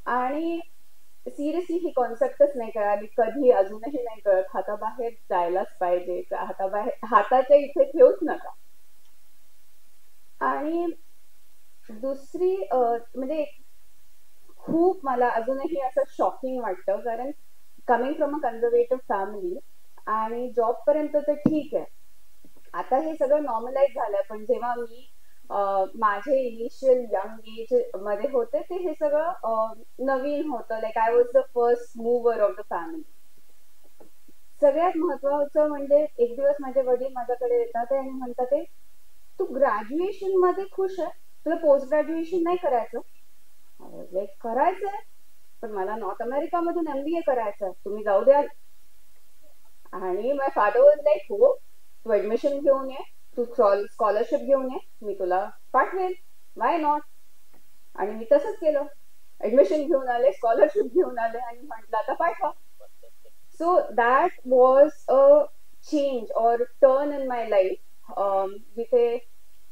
आणि सिरियसली ही कॉन्सेप्टच नाही कळाली कधी, अजूनही नाही कळत. हाताबाहेर जायलाच पाहिजे, हाताबाहेर हाताच्या इथे ठेवूच नका. आणि दुसरी म्हणजे खूप मला अजूनही असं शॉकिंग वाटतं, कारण coming from a conservative family आणि जॉब पर्यंत तर ठीक आहे, आता हे सगळं नॉर्मलाइज झालंय. पण जेव्हा मी माझे इनिशियल यंग एज मध्ये होते ते हे सगळं नवीन होतं. Like I was the first mover of the family. सगळ्यात महत्वाचं म्हणजे एक दिवस माझे वडील माझ्याकडे येतात आणि म्हणतात, तू ग्रॅज्युएशन मध्ये खुश आहे, तुला पोस्ट ग्रॅज्युएशन नाही करायचं? लाईक करायचंय, पण मला नॉर्थ अमेरिका मधून MBA करायचं, तुम्ही जाऊ द्याल? आणि माय फादर वॉज लाईक, हो तू ऍडमिशन घेऊन ये, तू स्कॉलरशिप घेऊन ये, मी तुला पाठवेल, वाय नॉट. आणि मी तसंच केलं, ऍडमिशन घेऊन आले, स्कॉलरशिप घेऊन आले आणि म्हटलं आता पाठवा. So that was a change और टर्न इन माय लाईफ, जिथे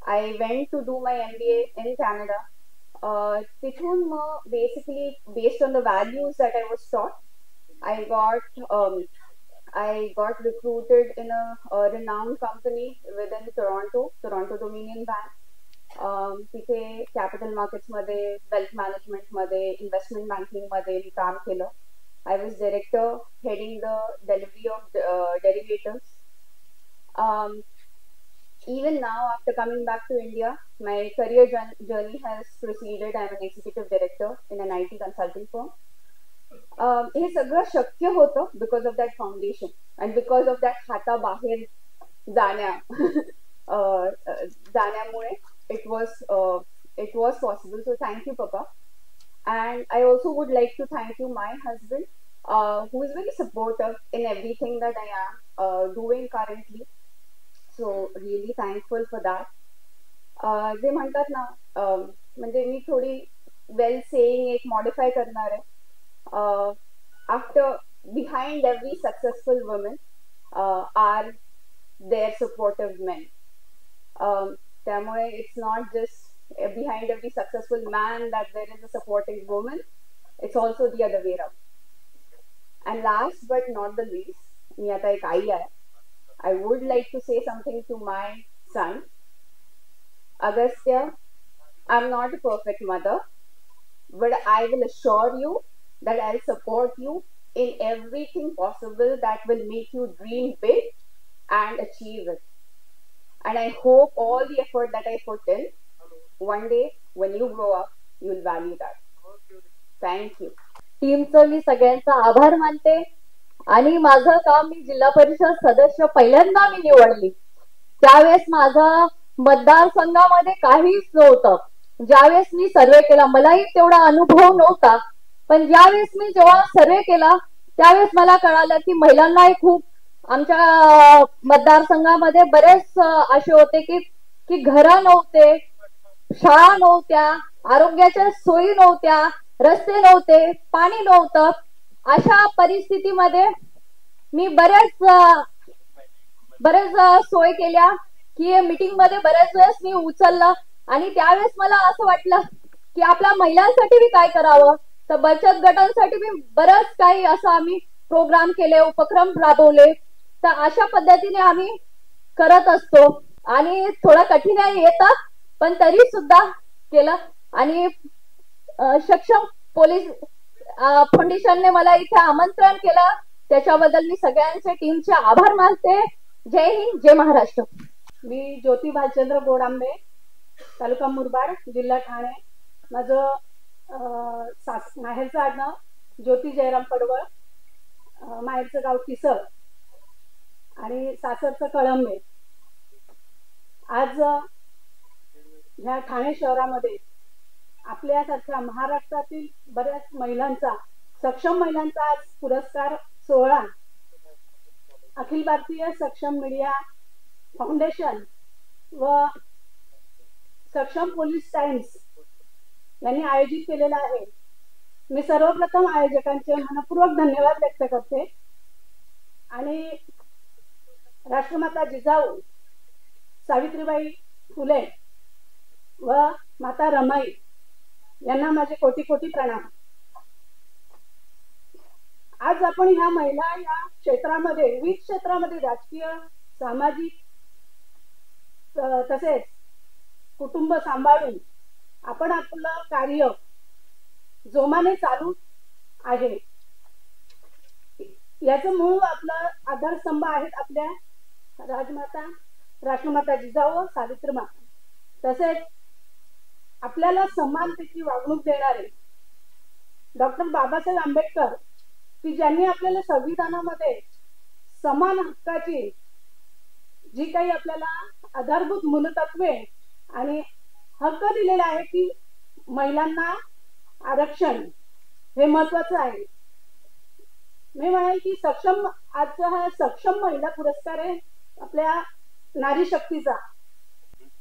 I went to do my MBA in Canada. तिथून मग basically based on the values that I was taught, I got recruited in a renowned company within Toronto Dominion Bank. तिथे capital markets मध्ये, wealth management मध्ये, investment banking मध्ये मी काम केलं. I was director heading the delivery of derivatives. Even now, after coming back to India, my career journey has proceeded. I'm an executive director in an IT consulting firm. हे सगळं शक्य होतं because of that foundation and because of that हाताबाहेर जाण्यामुळे it was possible. So thank you पप्पा. And I also would like to thank you my husband who is very supportive in everything that I am doing currently. So really thankful for that. जे म्हणतात ना, म्हणजे मी थोडी वेल saying एक modify करणार आहे. After behind every successful woman are their supportive men. त्यामुळे it's not just behind every successful man that there is a supporting woman. It's also the other way around. And last but not the least, मी आता एक आई आहे. I would like to say something to my son. Agastya, I'm not a perfect mother, but I will assure you that I'll support you in everything possible that will make you dream big and achieve it. And I hope all the effort that I put in, one day when you grow up, you'll value that. Thank you. टीमचं मी सगळ्यांचा आभार मानते. आणि माझं काम, मी जिल्हा परिषद सदस्य पहिल्यांदा मी निवडली त्यावेळेस माझं मतदारसंघामध्ये काहीच नव्हतं. ज्यावेळेस मी सर्वे केला, मलाही तेवढा अनुभव नव्हता, पण ज्यावेळेस मी जेव्हा सर्वे केला त्यावेळेस मला कळालं की महिलांनाही खूप, आमच्या मतदारसंघामध्ये बरेच असे होते की घरं नव्हते, शाळा नव्हत्या, आरोग्याच्या सोयी नव्हत्या, रस्ते नव्हते, पाणी नव्हतं. अशा परिस्थितीमध्ये मी बरेच सोय केल्या की मीटिंग मध्ये बऱ्याच वेळेस मी उचललं. आणि त्यावेळेस मला असं वाटलं की आपल्या महिलांसाठी मी काय करावं. तर बचत गटांसाठी मी बरंच काही असं आम्ही प्रोग्राम केले, उपक्रम राबवले. तर अशा पद्धतीने आम्ही करत असतो. आणि थोडं कठीण येतं पण तरी सुद्धा केलं. आणि सक्षम पोलीस फाउंडेशनने मला इथे आमंत्रण केलं, त्याच्याबद्दल मी सगळ्यांचे टीमचे आभार मानते. जय हिंद, जय महाराष्ट्र. मी ज्योती भालचंद्र गोडांबे, तालुका मुरबाड, जिल्हा ठाणे. माझं माहेरचं आडनाव ज्योती जयराम पडवळ, माहेरचं गाव किसर आणि सासरचं कळंबे. आज ह्या ठाणे शहरामध्ये आपल्यासारख्या महाराष्ट्रातील बऱ्याच महिलांचा, सक्षम महिलांचा आज पुरस्कार सोहळा अखिल भारतीय सक्षम मीडिया फाउंडेशन व सक्षम पोलीस टाइम्स यांनी आयोजित केलेला आहे. मी सर्वप्रथम आयोजकांचे मनपूर्वक धन्यवाद व्यक्त करते. आणि राष्ट्रमाता जिजाऊ सावित्रीबाई फुले व माता रमाई यांना माझे कोटी कोटी प्रणाम. आज आपण ह्या महिला या क्षेत्रामध्ये, विविध क्षेत्रामध्ये, राजकीय, सामाजिक तसेच कुटुंब सांभाळून आपण आपलं कार्य जोमाने चालू आहे. याचं मूळ आपलं आधारस्तंभ आहेत आपल्या राजमाता, राष्ट्रमाता जिजाऊ सावित्रीमाता. तसेच आपल्याला समानतेची वागणूक देणारे डॉक्टर बाबासाहेब आंबेडकर, की ज्यांनी आपल्याला संविधानामध्ये समान हक्काची जी काही आपल्याला आधारभूत मूलतत्वे आणि हक्क दिलेला आहे की महिलांना आरक्षण हे महत्वाचं आहे. मी म्हणेल की सक्षम, आजचा हा सक्षम महिला पुरस्कार आहे आपल्या नारी शक्तीचा.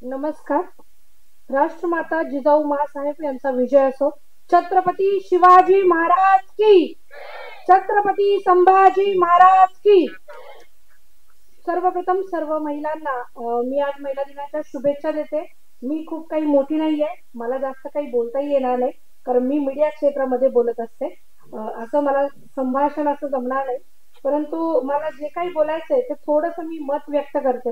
नमस्कार. राष्ट्रमाता जिजाऊ माँसाहेब यांचा विजय असो. छत्रपती शिवाजी महाराज की, छत्रपती संभाजी महाराज की. सर्वप्रथम सर्व महिलांना मी आज महिला दिनाच्या शुभेच्छा देते. मी खूप काही मोठी नाहीये, मला जास्त काही बोलताही येणार नाही कारण मी मीडिया क्षेत्रामध्ये बोलत असते. असं मला संभाषण असं जमणार नाही, परंतु मला जे काही बोलायचंय ते थोडस मी मत व्यक्त करते.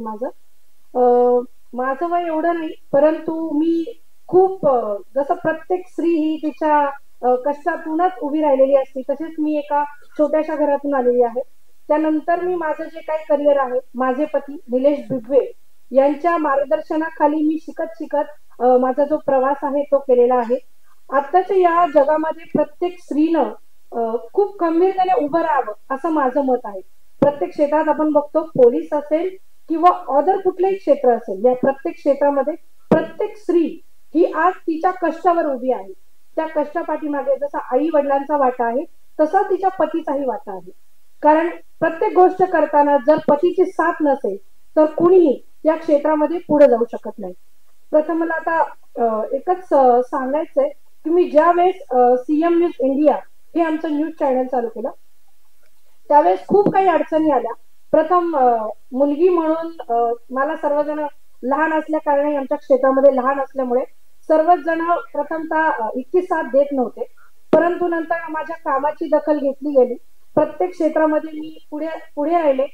माझं वय एवढं नाही, परंतु मी खूप जसं प्रत्येक स्त्री ही तिच्या कष्टातूनच उभी राहिलेली असते, तसेच मी एका छोट्याशा घरातून आलेली आहे. त्यानंतर मी माझं जे काही करिअर आहे, माझे पती निलेश बिबवे यांच्या मार्गदर्शनाखाली मी शिकत शिकत माझा जो प्रवास आहे तो केलेला आहे. आताच्या या जगामध्ये प्रत्येक स्त्रीनं खूप खंबीरपणे उभं राहावं असं माझं मत आहे. प्रत्येक क्षेत्रात आपण बघतो, पोलीस असेल किंवा अदर कुठलंही क्षेत्र असेल, या प्रत्येक क्षेत्रामध्ये प्रत्येक स्त्री ही आज तिच्या कष्टावर उभी आहे. त्या कष्टापाठीमागे जसा आई वडिलांचा वाटा आहे तसा तिच्या पतीचाही वाटा आहे. कारण प्रत्येक गोष्ट करताना जर पतीची साथ नसेल तर कुणीही या क्षेत्रामध्ये पुढे जाऊ शकत नाही. प्रथम मला आता एकच सांगायचंय की मी ज्या वेळेस सीएम न्यूज इंडिया हे आमचं न्यूज चॅनल चालू केलं त्यावेळेस खूप काही अडचणी आल्या. प्रथम मुलगी म्हणून मला सर्वजण लहान असल्या कारणे, आमच्या क्षेत्रामध्ये लहान असल्यामुळे सर्वच जण प्रथमतः इतकी साथ देत नव्हते. परंतु नंतर माझ्या कामाची दखल घेतली गेली. प्रत्येक क्षेत्रामध्ये मी पुढे राहिले.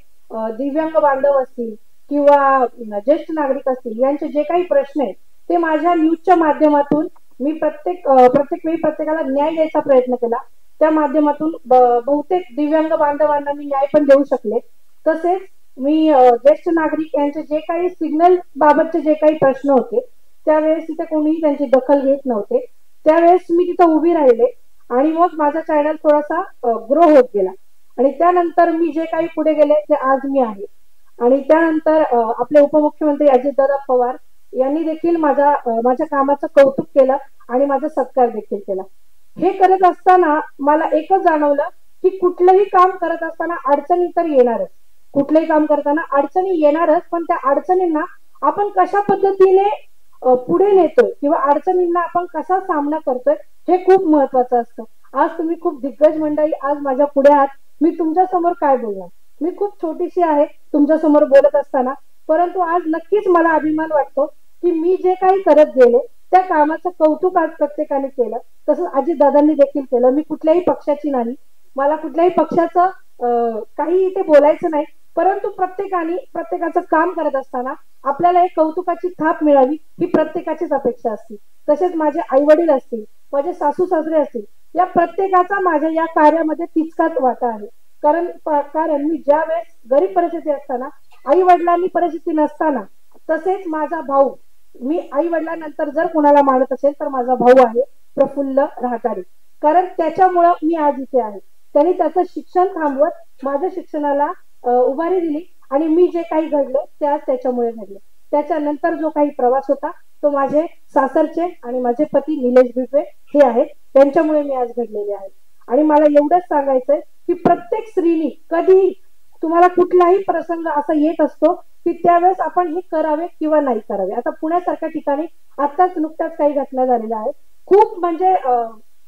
दिव्यांग बांधव असतील किंवा ज्येष्ठ नागरिक असतील, यांचे जे काही प्रश्न आहेत ते माझ्या न्यूजच्या माध्यमातून मी प्रत्येक वेळी प्रत्येकाला न्याय द्यायचा प्रयत्न केला. त्या माध्यमातून बहुतेक दिव्यांग बांधवांना मी न्याय पण देऊ शकले. तसेच मी ज्येष्ठ नागरिक यांचे जे काही सिग्नल बाबतचे जे काही प्रश्न होते त्यावेळेस तिथे कोणीही त्यांची दखल घेत नव्हते. त्यावेळेस मी तिथे उभी राहिले आणि मग माझा चॅनल थोडासा ग्रो होत गेला. आणि त्यानंतर मी जे काही पुढे गेले ते आज मी आहे. आणि त्यानंतर आपले उपमुख्यमंत्री अजितदादा पवार यांनी देखील माझ्या कामाचं कौतुक केलं आणि माझा सत्कार देखील केला. हे करत असताना मला एकच जाणवलं की कुठलंही काम करत असताना अडचणी तर येणारच. कुठलंही काम करताना अडचणी येणारच, पण त्या अडचणींना आपण कशा पद्धतीने पुढे नेतोय किंवा अडचणींना आपण कसा सामना करतोय हे खूप महत्वाचं असतं. आज तुम्ही खूप दिग्गज मंडळी आज माझ्या पुढे आहात. मी तुमच्या समोर काय बोलणार? मी खूप छोटीशी आहे तुमच्या समोर बोलत असताना, परंतु आज नक्कीच मला अभिमान वाटतो की मी जे काही करत गेले त्या कामाचं कौतुक आज प्रत्येकाने केलं. तसंच अजितदादांनी देखील केलं. मी कुठल्याही पक्षाची नाही, मला कुठल्याही पक्षाचं काही इथे बोलायचं नाही, परंतु प्रत्येकाचं काम करत असताना आपल्याला एक कौतुकाची थाप मिळावी ही प्रत्येकाचीच अपेक्षा असते. तसेच माझे आई वडील असतील, माझे सासू सासरे असतील, या प्रत्येकाचा माझ्या या कार्यामध्ये तितकाच वाटा आहे. कारण मी ज्या वेळेस गरीब परिस्थिती असताना, आई वडिलांनी परिस्थिती नसताना, तसेच माझा भाऊ, मी आई वडिलांनंतर जर कोणाला मानत असेल तर माझा भाऊ आहे प्रफुल्ल राहतारे. कारण त्याच्यामुळं मी आज इथे आहे. त्यांनी त्याचं शिक्षण थांबवत माझ्या शिक्षणाला उभारी दिली आणि मी जे काही घडले ते आज त्याच्यामुळे घडले. त्याच्यानंतर जो काही प्रवास होता तो माझे सासरचे आणि माझे पती निलेश बिबवे हे आहेत, त्यांच्यामुळे मी आज घडलेले आहे. आणि मला एवढंच सांगायचंय की प्रत्येक स्त्रीनी कधी तुम्हाला कुठलाही प्रसंग असा येत असतो की त्यावेळेस आपण हे करावे किंवा नाही करावे. आता पुण्यासारख्या ठिकाणी आताच नुकत्याच काही घटना झालेल्या आहेत. खूप म्हणजे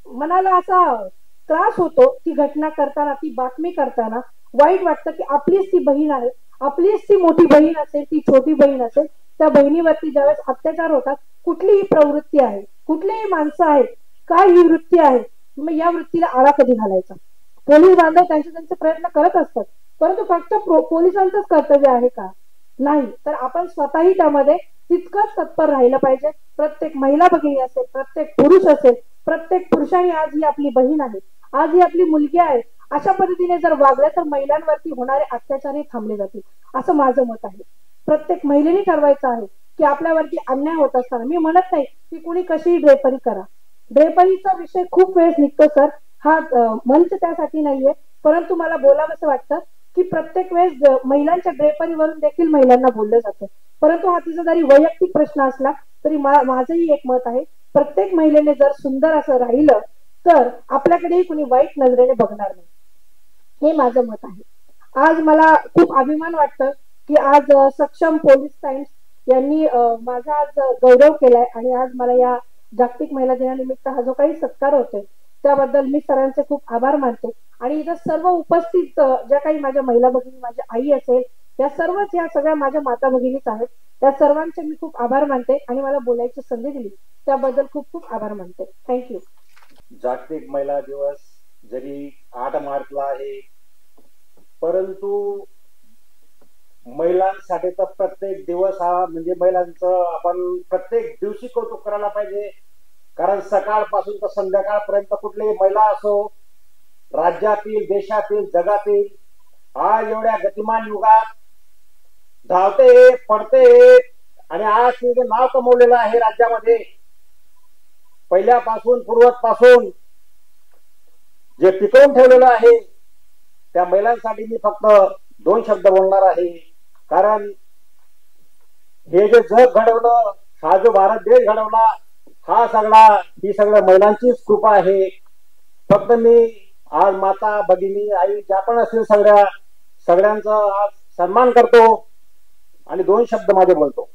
मनाला असा त्रास होतो ती घटना करताना, ती बातमी करताना वाईट वाटतं की आपलीच ती बहीण आहे, आपलीच ती मोठी बहीण असेल, ती छोटी बहीण असेल, त्या बहिणीवरती ज्यावेळेस अत्याचार होतात कुठलीही प्रवृत्ती आहे, कुठलीही माणसं आहेत, काय ही वृत्ती आहे, मग या वृत्तीला आळा कधी घालायचा? पोलीस बांधव त्यांचे प्रयत्न करत असतात, परंतु फक्त पोलिसांचंच कर्तव्य आहे का? नाही, तर आपण स्वतःही त्यामध्ये तितकंच तत्पर राहिलं पाहिजे. प्रत्येक महिला भगिनी असेल, प्रत्येक पुरुष असेल, प्रत्येक पुरुषाने आज ही आपली बहीण आहे, आज ही आपली मुलगी आहे, अशा पद्धतीने जर वागलं तर महिलांवरती होणारे अत्याचारही थांबले जातील, असं माझं मत आहे. प्रत्येक महिलेने ठरवायचं आहे की आपल्यावरती अन्याय होत असताना, मी म्हणत नाही की कुणी कशीही ड्रेपरी करा, ड्रेपरीचा विषय खूप वेळेस निघतो सर, हा मंच त्यासाठी नाहीये, परंतु मला बोलावंसं वाटतं की प्रत्येक वेळेस महिलांच्या ड्रेपरीवरून देखील महिलांना बोललं जातं, परंतु हा तिचा जरी वैयक्तिक प्रश्न असला तरी माझंही एक मत आहे, प्रत्येक महिलेने जर सुंदर असं राहिलं तर आपल्याकडेही कुणी वाईट नजरेने बघणार नाही, हे माझं मत आहे. आज मला खूप अभिमान वाटतं की आज सक्षम पोलीस टाइम्स यांनी माझा आज गौरव केलाय आणि आज मला या जागतिक महिला दिनानिमित्त हा जो काही सत्कार होतोय त्याबद्दल मी सरांचे खूप आभार मानते. आणि इथं सर्व उपस्थित ज्या काही माझ्या महिला भगिनी, माझी आई असेल, या सर्वच या सगळ्या माझ्या माता भगिनीच आहेत, त्या सर्वांचे मी खूप आभार मानते आणि मला बोलायची संधी दिली त्याबद्दल खूप खूप आभार मानते. थँक्यू. जागतिक महिला दिवस जरी 8 मार्चला आहे, परंतु महिलांसाठी तर प्रत्येक दिवस हा म्हणजे महिलांचं आपण प्रत्येक दिवशी कौतुक करायला पाहिजे. कारण सकाळपासून तर संध्याकाळपर्यंत कुठलीही महिला असो, राज्यातील, देशातील, जगातील, आज एवढ्या गतिमान युगात धावते, पडते आणि आज तिने नाव कमवलेलं आहे राज्यामध्ये. पहिल्यापासून पूर्वपासून जे टिकवून ठेवलेलं आहे त्या महिलांसाठी मी फक्त 2 शब्द बोलणार आहे. कारण हे जे जग घडवलं, हा जो भारत देश घडवला, ही सगळं महिलांचीच कृपा आहे. फक्त मी आज माता भगिनी आई ज्या पण असतील सगळ्यांचा आज सन्मान करतो आणि 2 शब्द माझे बोलतो.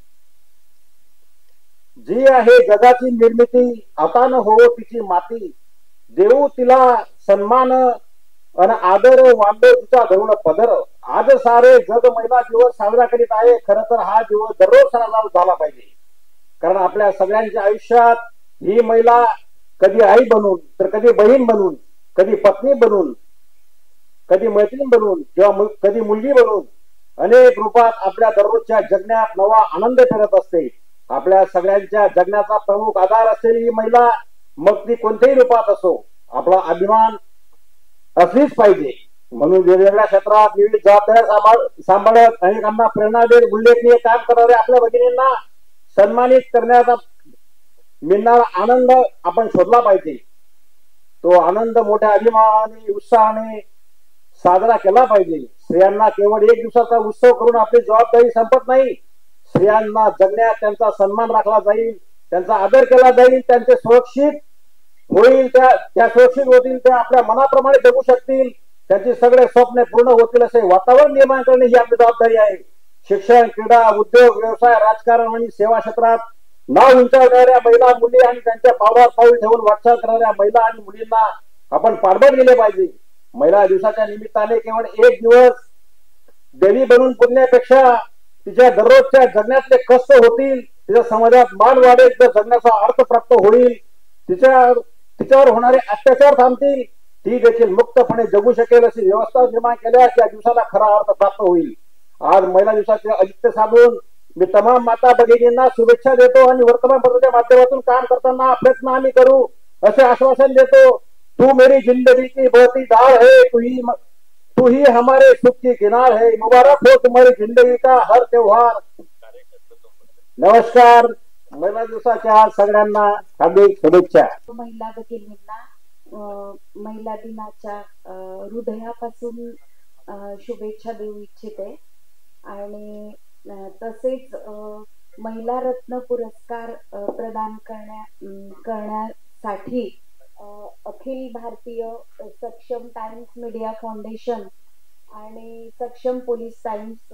जी आहे जगाची निर्मिती, आता न होवो तिची माती, देऊ तिला सन्मान आणि आदर, वांदो तिचा धरून पदर. आज सारे जग महिला दिवस साजरा करीत आहे. खर तर हा दिवस दररोज साजरा झाला पाहिजे, कारण आपल्या सगळ्यांच्या आयुष्यात ही महिला कधी आई बनून, तर कधी बहीण बनून, कधी पत्नी बनून, कधी मैत्रीण बनून, किंवा कधी मुलगी बनून अनेक रूपात आपल्या दररोजच्या जगण्यात नवा आनंद फिरत असते. आपल्या सगळ्यांच्या जगण्याचा प्रमुख आधार असलेली ही महिला, मग ती कोणत्याही रूपात असो, आपला अभिमान असलीच पाहिजे. म्हणून वेगवेगळ्या क्षेत्रात विविध जबाबदाऱ्या सांभाळत अनेकांना प्रेरणा देत उल्लेखनीय काम करणाऱ्या आपल्या भगिनींना सन्मानित करण्याचा मिळणारा आनंद आपण शोधला पाहिजे. तो आनंद मोठ्या अभिमानाने, उत्साहाने साजरा केला पाहिजे. स्त्रियांना केवळ 1 दिवसाचा उत्सव करून आपली जबाबदारी संपत नाही. स्त्रियांना जगण्यात त्यांचा सन्मान राखला जाईल, त्यांचा आदर केला जाईल, त्यांचे सुरक्षित होईल, त्या सुरक्षित होतील, त्या आपल्या मनाप्रमाणे जगू शकतील, त्यांची सगळे स्वप्ने पूर्ण होतील असे वातावरण निर्माण करणे ही आपली जबाबदारी आहे. शिक्षण, क्रीडा, उद्योग, व्यवसाय, राजकारण आणि सेवा क्षेत्रात नाव उंचावणाऱ्या महिला, मुली आणि त्यांच्या पावलावर पाऊल ठेवून वाटचाल करणाऱ्या महिला आणि मुलींना आपण पाठबळ दिले पाहिजे. महिला दिवसाच्या निमित्ताने केवळ 1 दिवस देवी बनून पुरण्यापेक्षा तिच्या दररोजच्या जगण्यातले कष्ट होतील, तिच्या समाजात मान वाढेल, तर जगण्याचा अर्थ प्राप्त होईल, तिच्यावर होणारे अत्याचार थांबतील, ती देखील मुक्तपणे जगू शकेल अशी व्यवस्था निर्माण केल्यास या दिवसाला खरा अर्थ प्राप्त होईल. आज महिला दिवसाचे औचित्य साधून मी तमाम माता भगिनींना शुभेच्छा देतो आणि वर्तमानपत्राच्या माध्यमातून काम करताना प्रयत्न आम्ही करू असे आश्वासन देतो. तू मेरी जिंदगी की बहती धार है, तू ही हमारे सुख की किनार है, मुबारक हो तुम्हारी जिंदगी का हर त्योहार. नमस्कार. महिला दिवसाच्या सगळ्यांना हार्दिक शुभेच्छा. महिला भगिनींना महिला दिनाच्या हृदयापासून शुभेच्छा देऊ इच्छिते आणि तसेच महिला रत्न पुरस्कार प्रदान करण्यासाठी अखिल भारतीय सक्षम टाइम्स मीडिया फाउंडेशन आणि सक्षम पोलीस टाइम्स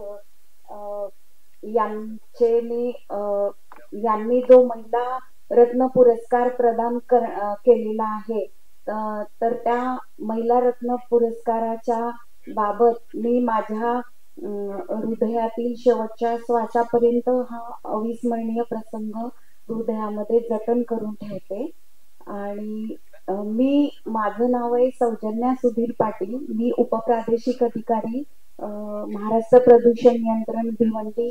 यांनी जो महिला रत्न पुरस्कार प्रदान केलेला आहे, तर त्या महिला रत्न पुरस्काराच्या बाबत मी माझ्या हृदयातील शेवटच्या श्वासापर्यंत हा अविस्मरणीय प्रसंग हृदयामध्ये जतन करून ठेवते. आणि माझं नाव आहे सौजन्या सुधीर पाटील. मी उपप्रादेशिक अधिकारी महाराष्ट्र प्रदूषण नियंत्रण भिवंडी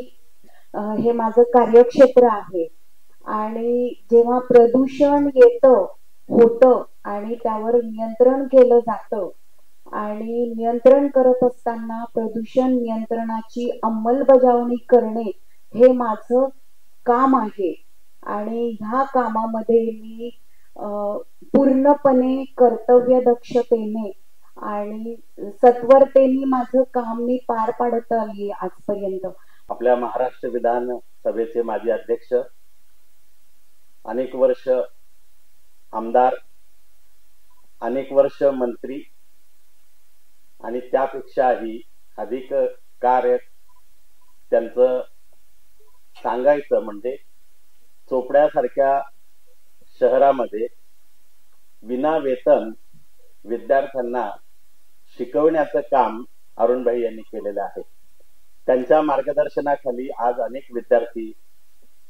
हे माझं कार्यक्षेत्र आहे. आणि जेव्हा प्रदूषण होतं आणि त्यावर नियंत्रण केलं जातं आणि नियंत्रण करत असताना प्रदूषण नियंत्रणाची अंमलबजावणी करणे हे माझं काम आहे. आणि ह्या कामामध्ये मी पूर्णपणे कर्तव्य दक्षतेने आणि सत्वरतेने माझं काम मी पार पाडत आली आजपर्यंत. आपल्या महाराष्ट्र विधान सभेचे माजी अध्यक्ष, अनेक वर्ष आमदार, अनेक वर्ष मंत्री आणि त्यापेक्षाही अधिक कार्य त्यांचं सांगायचं म्हणजे चोपड्यासारख्या शहरामध्ये विना वेतन विद्यार्थ्यांना शिकवण्याचं काम अरुणभाई यांनी केलेलं आहे. त्यांच्या मार्गदर्शनाखाली आज अनेक विद्यार्थी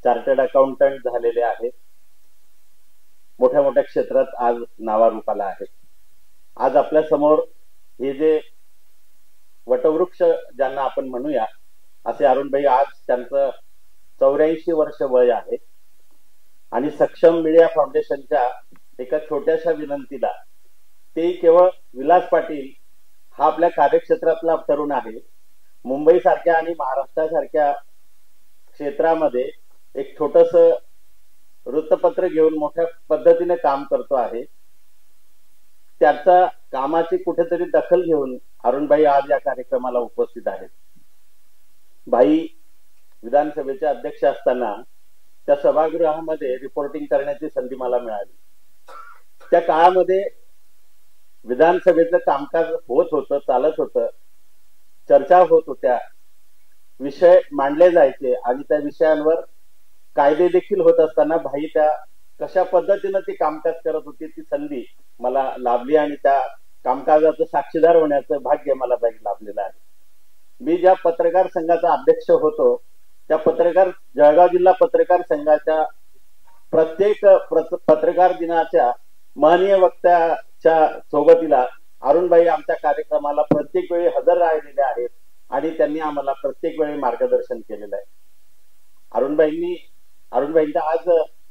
चार्टर्ड अकाउंटंट झालेले आहेत. मोठ्या मोठ्या क्षेत्रात आज नावारूपाला आहेत. आज आपल्या समोर हे जे वटवृक्ष ज्यांना आपण म्हणूया असे अरुणभाई, आज त्यांचं 84 वर्ष वय आहे. आणि सक्षम मीडिया फाउंडेशनच्या एका छोट्याशा विनंतीला, ते केवळ विलास पाटील हा आपल्या कार्यक्षेत्रातला तरुण आहे, मुंबई सारख्या आणि महाराष्ट्रासारख्या क्षेत्रामध्ये एक छोटस वृत्तपत्र घेऊन मोठ्या पद्धतीने काम करतो आहे. त्याचा कामाची कुठेतरी दखल घेऊन अरुणभाई आज या कार्यक्रमाला उपस्थित आहेत. भाई विधानसभेचे अध्यक्ष असताना त्या सभागृहामध्ये रिपोर्टिंग करण्याची संधी मला मिळाली. त्या काळामध्ये विधानसभेचं कामकाज होत होतं, चालत होतं, चर्चा होत होत्या, विषय मांडले जायचे आणि त्या विषयांवर कायदे देखील होत असताना भाई त्या कशा पद्धतीनं ती कामकाज करत होती ती संधी मला लाभली आणि त्या कामकाजाचं साक्षीदार होण्याचं भाग्य मला भाई लाभलेलं आहे. मी ज्या पत्रकार संघाचा अध्यक्ष होतो त्या जळगाव जिल्हा पत्रकार संघाच्या प्रत्येक पत्रकार दिनाच्या माननीय वक्त्याच्या सोबतीला अरुणभाई आमच्या कार्यक्रमाला प्रत्येक वेळी हजर राहिलेले आहेत आणि त्यांनी आम्हाला प्रत्येक वेळी मार्गदर्शन केलेलं आहे. अरुणभाईंच्या आज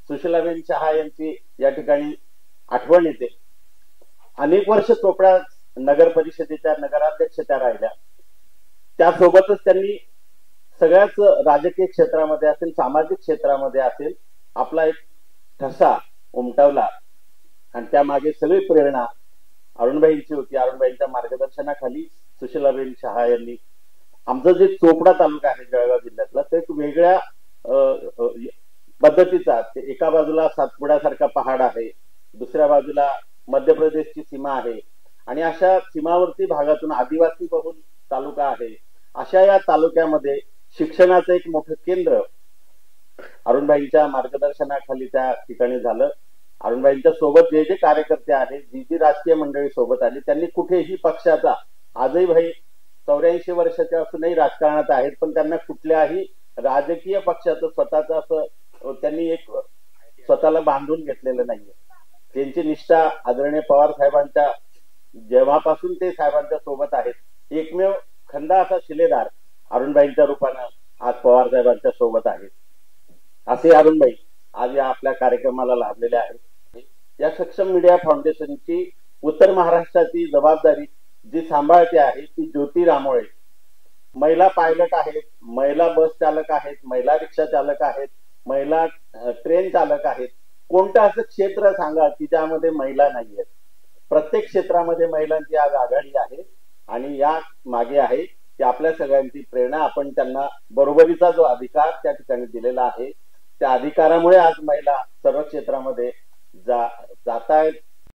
सुशीलाबेन शहा यांची या ठिकाणी आठवण येते. अनेक वर्ष चोपडा नगर परिषदेच्या नगराध्यक्ष त्या राहिल्या. त्यासोबतच त्यांनी सगळ्याच राजकीय क्षेत्रामध्ये असेल, सामाजिक क्षेत्रामध्ये असेल, आपला एक ठसा उमटवला आणि त्यामागे सगळी प्रेरणा अरुणभाईंची होती. अरुणभाईंच्या मार्गदर्शनाखाली सुशीलाबेन शहा यांनी आमचं जे चोपडा तालुका आहे जळगाव जिल्ह्यातला ते एक वेगळ्या पद्धतीचा, एका बाजूला सातपुड्यासारखा पहाड आहे, दुसऱ्या बाजूला मध्य प्रदेशची सीमा आहे आणि अशा सीमावर्ती भागातून आदिवासी बहुल तालुका आहे. अशा या तालुक्यामध्ये शिक्षणाचं एक मोठं केंद्र अरुणभाईंच्या मार्गदर्शनाखाली त्या ठिकाणी झालं. अरुणभाईंच्या सोबत जे जे कार्यकर्ते आहेत, जी राजकीय मंडळी सोबत आली, त्यांनी कुठेही पक्षाचा, आजही भाई 84 वर्षाचे असूनही राजकारणात आहेत, पण त्यांना कुठल्याही राजकीय पक्षाचं स्वतःचं असं त्यांनी एक स्वतःला बांधून घेतलेलं नाहीये. त्यांची निष्ठा आदरणीय पवार साहेबांच्या जेव्हापासून ते साहेबांच्या सोबत आहेत, एकमेव खंदा असा शिलेदार अरुणभाईंच्या रूपानं आज पवार साहेबांच्या सोबत आहेत. असे अरुणभाई आज या आपल्या कार्यक्रमाला लाभलेले आहेत. या सक्षम मीडिया फाउंडेशनची उत्तर महाराष्ट्राची जबाबदारी जी सांभाळते आहे ती ज्योती रामोळे. महिला पायलट आहेत, महिला बस चालक आहेत, महिला रिक्षा चालक आहेत, महिला ट्रेन चालक आहेत. कोणतं असं क्षेत्र सांगा की ज्यामध्ये महिला नाहीयेत. प्रत्येक क्षेत्रामध्ये महिलांची आज आघाडी आहे आणि या मागे आहे की आपल्या सगळ्यांची प्रेरणा. आपण त्यांना बरोबरीचा जो अधिकार त्या ठिकाणी दिलेला आहे त्या अधिकारामुळे आज महिला सर्व क्षेत्रामध्ये जातायत,